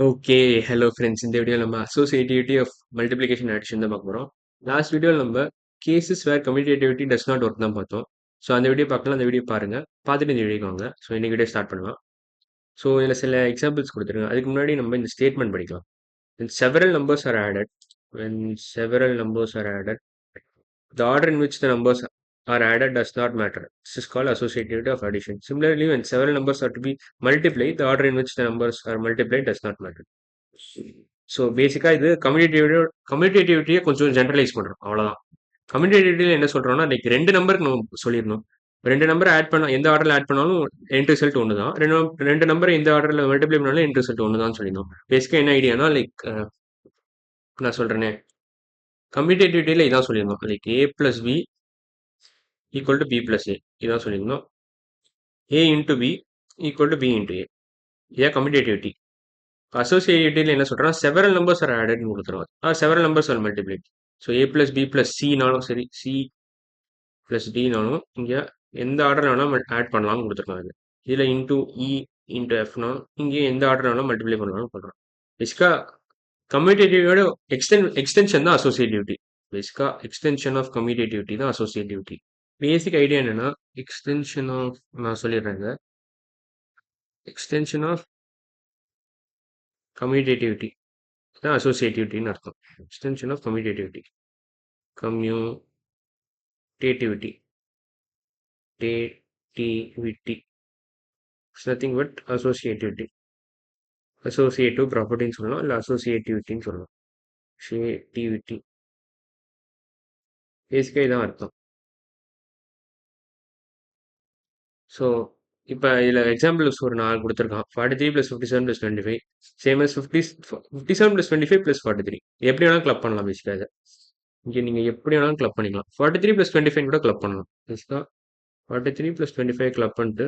Okay. Hello friends. இந்த வீடியோல நம்ம அசோசியேட்டிவிட்டி ஆஃப் மல்டிப்ளிகேஷன் அடிஷன் தான் பார்க்க போறோம். லாஸ்ட் வீடியோல நம்ம cases where commutativity does not work தான் பார்த்தோம். ஸோ அந்த வீடியோ பார்க்கலாம். அந்த வீடியோ பாருங்க. பார்த்துட்டு இந்த வீடியோக்கு வாங்க. ஸோ இன்னைக்கு வீடியோ ஸ்டார்ட் பண்ணலாம். ஸோ இதில் சில எக்ஸாம்பிள்ஸ் கொடுத்துருங்க. அதுக்கு முன்னாடி நம்ம இந்த ஸ்டேட்மெண்ட் படிக்கலாம். When several numbers are added, when several numbers are added, the order in which the numbers are added does not matter. This is called associativity of addition. Similarly, when several numbers are to be multiplied, the order in which the numbers are multiplied does not matter. So பேசிக்காக இது கம்யூட்டேட்டிவிட்டியை கொஞ்சம் generalise பண்ணுறோம் அவ்வளோதான். கம்யூட்டேட்டிவிட்டியில் என்ன சொல்கிறோம்னா like ரெண்டு நம்பருக்கு நம்ம சொல்லிடணும். ரெண்டு நம்பர் ஆட் பண்ண எந்த ஆர்டரில் ஆட் பண்ணாலும் எண்ட் ரிசல்ட் ஒன்று தான். ரெண்டு நம்பரை எந்த ஆர்டரில் மல்டிப்ளை பண்ணாலும் எண்ட் ரிசல்ட் ஒன்று தான் சொல்லிடணும். பேசிக்காக என்ன ஐடியானா லைக் நான் சொல்கிறேனே கம்யூட்டேட்டிவிட்டியில் இதான் சொல்லியிருந்தோம். Like A plus B equal to B plus A இதான் சொல்லியிருந்தோம். A into B equal to B into A இதான் கம்யூட்டேட்டிவிட்டி. அசோசியேட்டிவ்ல என்ன சொல்றோம்னா செவரல் நம்பர்ஸ் ஆர் ஆடட்னு கொடுத்துருவாங்க. Several numbers are multiplied. So A plus B plus சினாலும் சரி, சி பிளஸ் டினாலும் இங்கே எந்த ஆர்டர் வேணாலும் ஆட் பண்ணலாம்னு கொடுத்துருக்காங்க. இதில் இன்டூ இ இன்டூ எஃப்னா இங்கே எந்த ஆர்டர் வேணாலும் மல்டிப்ளை பண்ணலாம்னு பண்ணுறோம். பேசிக்காக கம்யூட்டேட்டிவோட எக்ஸ்டென்ஷன் தான் அசோசியேட்டிவிட்டி. பேசிக்காக எக்ஸ்டென்ஷன் ஆஃப் கம்யூட்டேட்டிவிட்டி தான் அசோசியேட்டிவிட்டி. பேசிக் ஐடியா என்னன்னா எக்ஸ்டென்ஷன் ஆஃப் நான் சொல்லிடுறேங்க. எக்ஸ்டென்ஷன் ஆஃப் கம்யூட்டேட்டிவிட்டி தான் அசோசியேட்டிவிட்டின்னு அர்த்தம். Extension of commutativity. கம்யூட்டேட்டிவிட்டி டேட்டிவிட்டி it's nothing but associativity. Associative ப்ராப்பர்ட்டின்னு சொல்லலாம், இல்லை அசோசியேட்டிவிட்டின்னு சொல்லலாம். அசோசியேட்டிவிட்டி பேசிக்காக இதான் அர்த்தம். ஸோ இப்போ இதில் எக்ஸாம்பிள்ஸ் ஒரு 4 கொடுத்துருக்கான். 43 + 57 + 25 சேம் as 57 + 25 + 43. எப்படி வேணாலும் கிளப் பண்ணலாம். பேசிக்காக இதை இங்கே நீங்கள் எப்படி வேணாலும் கிளப் பண்ணிக்கலாம். 43 + 25 கூட கிளப் பண்ணலாம். பேசிக்காக 43 + 25 கிளப் பண்ணிட்டு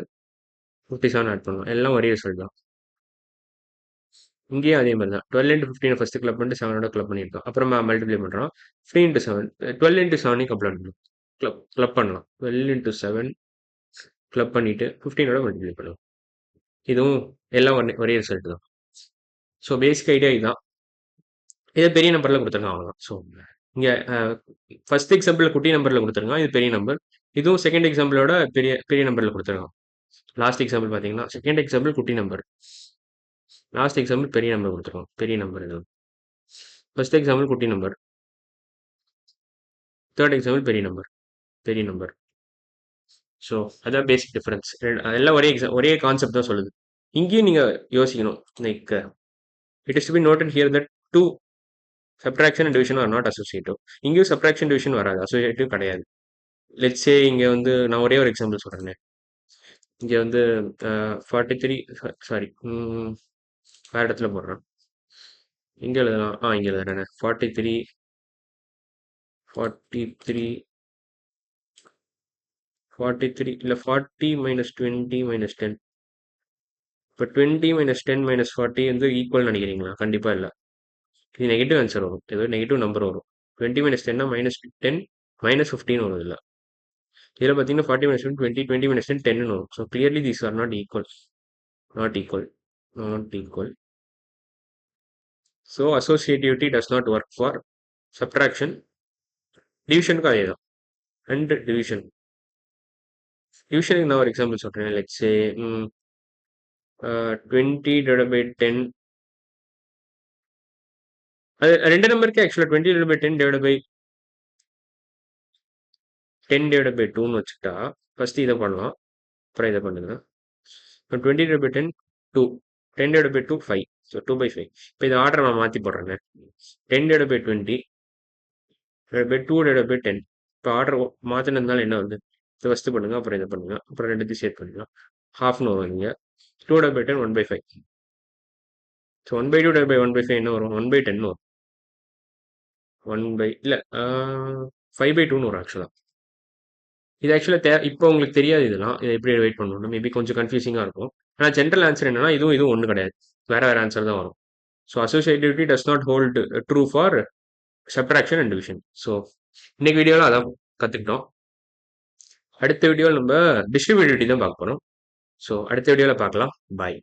57 ஆட் பண்ணலாம். எல்லாம் ஒரே ரிசல்ட் தான். இங்கேயும் அதே மாதிரி தான். 12 × 15 ஃபர்ஸ்ட் கிளப் பண்ணிட்டு 7ஓட கிளப் பண்ணியிருக்கோம். அப்புறமா மல்டிப்ளை பண்ணுறோம். 3 × 7 12 × 7 கிளப் பண்ணலாம். கிளப் பண்ணலாம். 12 × 7 கிளப் பண்ணிட்டு 15ஓட மல்டிப்ளை பண்ணலாம். இதுவும் எல்லாம் ஒரே ரிசல்ட் தான். ஸோ பேசிக் ஐடியா இதுதான். இதை பெரிய நம்பரில் கொடுத்துருக்காங்க அவ்வளோதான். ஸோ இங்கே ஃபர்ஸ்ட் எக்ஸாம்பிள் குட்டி நம்பரில் கொடுத்துருக்காங்க. இது பெரிய நம்பர். இதுவும் செகண்ட் எக்ஸாம்பிளோட பெரிய பெரிய நம்பரில் கொடுத்துருக்காங்க. லாஸ்ட் எக்ஸாம்பிள் பார்த்தீங்கன்னா செகண்ட் எக்ஸாம்பிள் குட்டி நம்பர், லாஸ்ட் எக்ஸாம்பிள் பெரிய நம்பர் கொடுத்துருக்கோம். பெரிய நம்பர் இது. ஃபர்ஸ்ட் எக்ஸாம்பிள் குட்டி நம்பர், தேர்ட் எக்ஸாம்பிள் பெரிய நம்பர். பெரிய நம்பர். ஸோ அதான் பேசிக் டிஃபரன்ஸ். அதெல்லாம் ஒரே கான்செப்ட் தான் சொல்லுது. இங்கேயும் நீங்கள் யோசிக்கணும். Like it is to be noted here that two subtraction and division are not associative. இங்கேயும் சப்ட்ராக்ஷன் டிவிஷன் வராது, அசோசியேட்டிவ் கிடையாது. லெட்ஸே இங்கே வந்து நான் ஒரே ஒரு எக்ஸாம்பிள் சொல்கிறேன். இங்கே வந்து 43 சாரி வேறு இடத்துல போடுறேன். இங்கே எழுதலாம். இங்கே எழுதுறேன். 43 இல்லை 40 - 20 - 10. இப்போ 20 - 10 - 40 வந்து ஈக்குவல் நினைக்கிறீங்களா? கண்டிப்பாக இல்லை. இது நெகட்டிவ் ஆன்சர் வரும். ஏதோ நெகட்டிவ் நம்பர் வரும். 20 - 10 -10 -15 வரும். இதில் பார்த்தீங்கன்னா 40 - 10 20 20 - 10 10 வரும். So clearly these are not equal. Not equal. Not equal. So associativity does not work for subtraction. டிவிஷனுக்கும் அதே தான். And division. டிவிஷனுக்கு நான் ஒரு எக்ஸாம்பிள் சொல்கிறேன். Let's say 20 / 10. அது ரெண்டு நம்பருக்கு ஆக்சுவலாக 20 / 10 / 10 / 2ன்னு வச்சுக்கிட்டா ஃபர்ஸ்ட் இதை பண்ணலாம், அப்புறம் இதை பண்ணுங்க. 20 / 10 2, 10 / 2 5. ஸோ 2/5. இப்போ இதை ஆர்டர் நான் மாற்றி போடுறேங்க. 10 / 20 2 / 10. இப்போ ஆர்டர் மாற்றினதுனால என்ன வருது? இதை ஃபஸ்ட்டு பண்ணுங்க, அப்புறம் இதை பண்ணுங்க, அப்புறம் ரெண்டுத்தையும் சேர்த்து பண்ணிக்கலாம். ஹாஃப்னு வரும். இங்கே 2 / 10 1/5. ஸோ 1/2 / 1/5 என்ன வரும்? 1/10 வரும். இல்லை 5/2ன்னு வரும் ஆக்சுவலாக. இது ஆக்சுவலாக இப்போ உங்களுக்கு தெரியாது. இதெல்லாம் இதை எப்படி வெயிட் பண்ணணும், மேபி கொஞ்சம் கன்ஃபியூசிங்காக இருக்கும். ஆனால் ஜென்ரல் ஆன்சர் என்னன்னா இதுவும் ஒன்றும் கிடையாது. வேற ஆன்சர் தான் வரும். So associativity does not hold true for subtraction and division. So இன்னைக்கு வீடியோவில் அதான் கற்றுக்கிட்டோம். அடுத்த வீடியோவில் நம்ம டிஸ்ட்ரிபியூட்டிவிட்டி தான் பார்க்க போகிறோம். ஸோ அடுத்த வீடியோவில் பார்க்கலாம். பாய்.